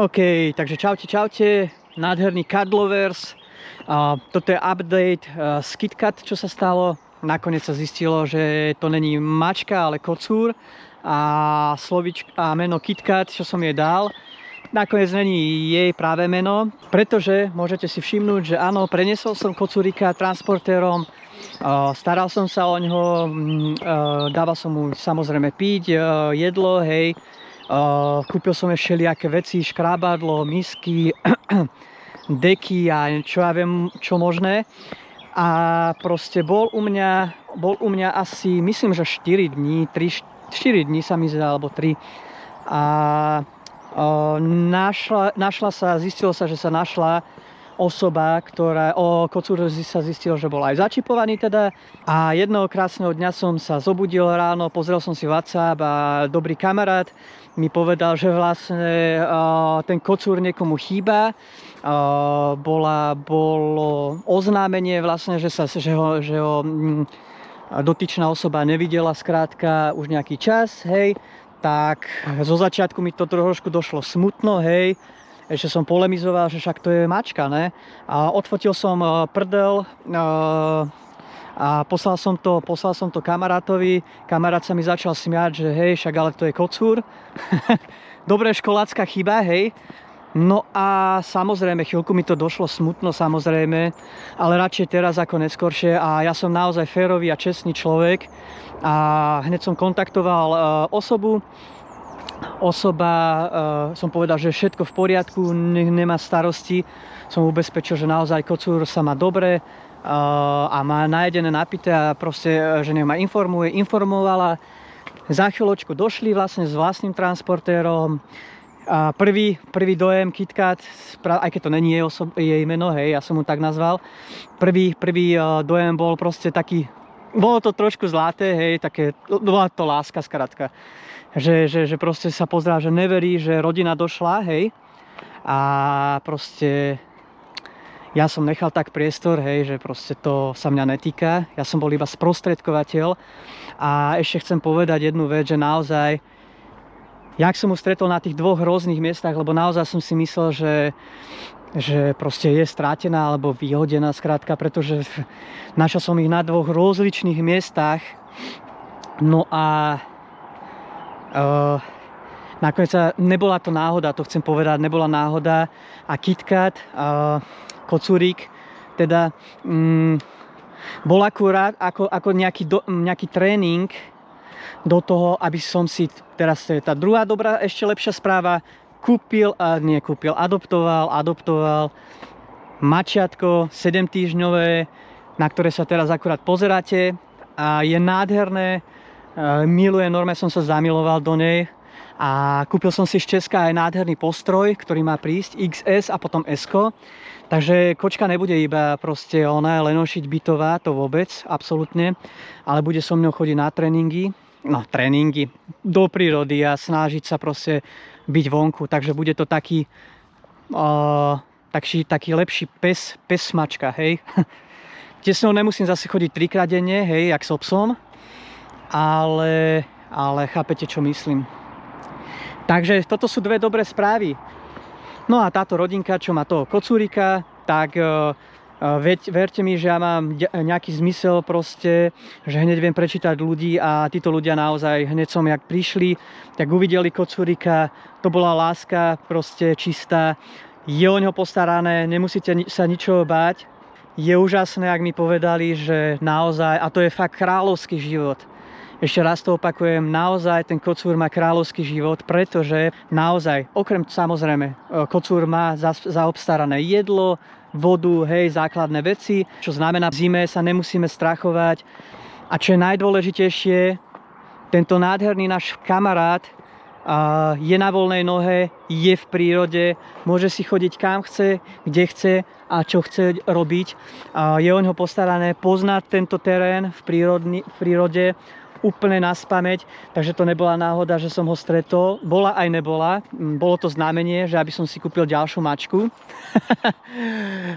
OK, takže čaute, nádherný cat lovers. Toto je update z KitKat, čo sa stalo. Nakoniec sa zistilo, že to není mačka, ale kocúr. A meno KitKat, čo som jej dal, nakoniec není jej práve meno, pretože môžete si všimnúť, že áno, preniesol som kocúrika transportérom, staral som sa o ňoho, dával som mu samozrejme piť, jedlo, hej. Kúpil som ešte všelijaké veci, škrábadlo, misky, deky a čo ja viem, čo možné. A proste bol u mňa asi, myslím, že 4 dní, 4 dní sa mi zdá, alebo 3. A zistilo sa, že sa našla osoba, ktorá kocúr sa zistilo, že bol aj začipovaný teda. A jedného krásneho dňa som sa zobudil ráno, pozrel som si WhatsApp a dobrý kamarát mi povedal, že vlastne ten kocúr niekomu chýba. Bolo oznámenie vlastne, že ho dotyčná osoba nevidela skrátka už nejaký čas, hej. Tak zo začiatku mi to trošku došlo smutno, hej. Ešte som polemizoval, že však to je mačka, ne? A odfotil som prdel a poslal som to kamarátovi. Kamarát sa mi začal smiať, že hej, však ale to je kocúr. Dobré školácka chyba, hej. No a samozrejme, chvíľku mi to došlo smutno, samozrejme, ale radšej teraz ako neskoršie. A ja som naozaj férový a čestný človek a hneď som kontaktoval osoba, som povedal, že všetko v poriadku, nemá starosti. Som ubezpečil, že naozaj kocúr sa má dobre a má najedené, napité a proste, že nech ma informovala. Za chvíľočku došli vlastne s vlastným transportérom. A prvý dojem KitKat, aj keď to není jej meno, hej, ja som mu tak nazval. Prvý dojem bol proste taký, bolo to trošku zlaté, hej, také, bola to láska skrátka. Že proste sa pozerá, že neverí, že rodina došla, hej. A proste ja som nechal tak priestor, hej, že proste to sa mňa netýka. Ja som bol iba sprostredkovateľ. A ešte chcem povedať jednu vec, že naozaj, jak som mu stretol na tých dvoch rôznych miestach, lebo naozaj som si myslel, že proste je strátená alebo vyhodená skrátka, pretože našiel som ich na dvoch rozličných miestach. No a nakoniec nebola to náhoda, to chcem povedať, nebola náhoda. A KitKat, kocúrik, teda bol akurát ako nejaký tréning do toho, aby som si, teraz je tá druhá dobrá, ešte lepšia správa, adoptoval mačiatko 7-týždňové, na ktoré sa teraz akurát pozeráte a je nádherné, miluje, normálne som sa zamiloval do nej a kúpil som si z Česka aj nádherný postroj, ktorý má prísť, XS a potom S-ko. Takže kočka nebude iba proste ona lenošiť bytová, to vôbec, absolútne, ale bude so mnou chodiť na tréningy do prírody a snažiť sa proste byť vonku, takže bude to taký lepší pes mačka, hej. Kde s ňou nemusím zase chodiť 3-krát denne, hej, jak s psom, ale chápete, čo myslím. Takže toto sú dve dobré správy. No a táto rodinka, čo má toho kocúrika, tak verte mi, že ja mám nejaký zmysel proste, že hneď viem prečítať ľudí a títo ľudia naozaj hneď som jak prišli, tak uvideli kocúrika, to bola láska proste čistá, je o ňo postarané, nemusíte sa ničoho báť. Je úžasné, ak mi povedali, že naozaj, a to je fakt kráľovský život. Ešte raz to opakujem, naozaj ten kocúr má kráľovský život, pretože naozaj, okrem samozrejme, kocúr má zaobstarané jedlo, vodu, hej, základné veci, čo znamená, v zime sa nemusíme strachovať. A čo je najdôležitejšie, tento nádherný náš kamarát je na voľnej nohe, je v prírode, môže si chodiť kam chce, kde chce a čo chce robiť. Je o ňo postarané, pozná tento terén v prírode úplne naspamäť, takže to nebola náhoda, že som ho stretol. Bola aj nebola, bolo to znamenie, že aby som si kúpil ďalšiu mačku.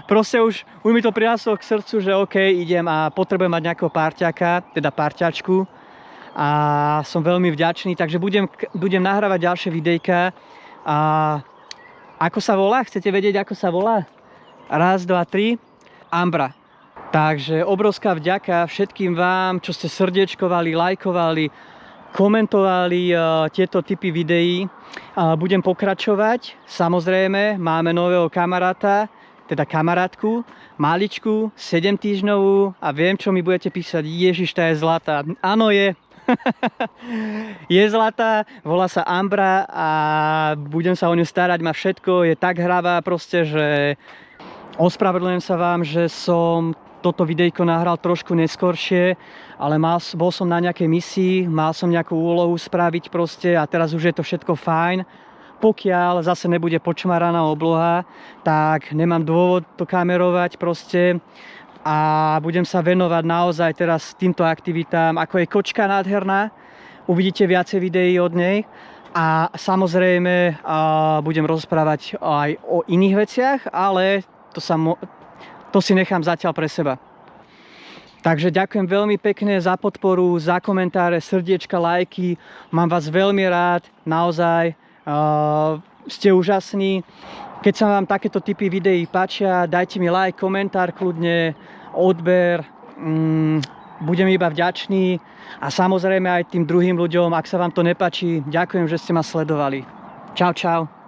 Proste už mi to priráslo k srdcu, že OK, idem a potrebujem mať nejakého párťaka, teda párťačku. A som veľmi vďačný, takže budem nahrávať ďalšie videjka a Ako sa volá? Chcete vedieť, ako sa volá? Raz, dva, tri. Ambra. Takže obrovská vďaka všetkým vám, čo ste srdiečkovali, lajkovali, komentovali tieto typy videí. Budem pokračovať. Samozrejme, máme nového kamaráta, teda kamarátku, maličku, 7 týždňovú a viem, čo mi budete písať. Ježiš, tá je zlatá. Áno, je. Je zlatá, volá sa Ambra a budem sa o ňu starať, má všetko, je tak hravá proste, že ospravedlňujem sa vám, že som toto videjko nahral trošku neskoršie, ale bol som na nejakej misii, mal som nejakú úlohu spraviť proste a teraz už je to všetko fajn. Pokiaľ zase nebude počmaraná obloha, tak nemám dôvod to kamerovať proste a budem sa venovať naozaj teraz týmto aktivitám, ako je kočka nádherná. Uvidíte viacej videí od nej a samozrejme budem rozprávať aj o iných veciach, ale to si nechám zatiaľ pre seba. Takže ďakujem veľmi pekne za podporu, za komentáre, srdiečka, lajky. Mám vás veľmi rád, naozaj ste úžasní. Keď sa vám takéto typy videí páčia, dajte mi like, komentár kľudne, odber. Budem iba vďačný. A samozrejme aj tým druhým ľuďom, ak sa vám to nepáči, ďakujem, že ste ma sledovali. Čau, čau.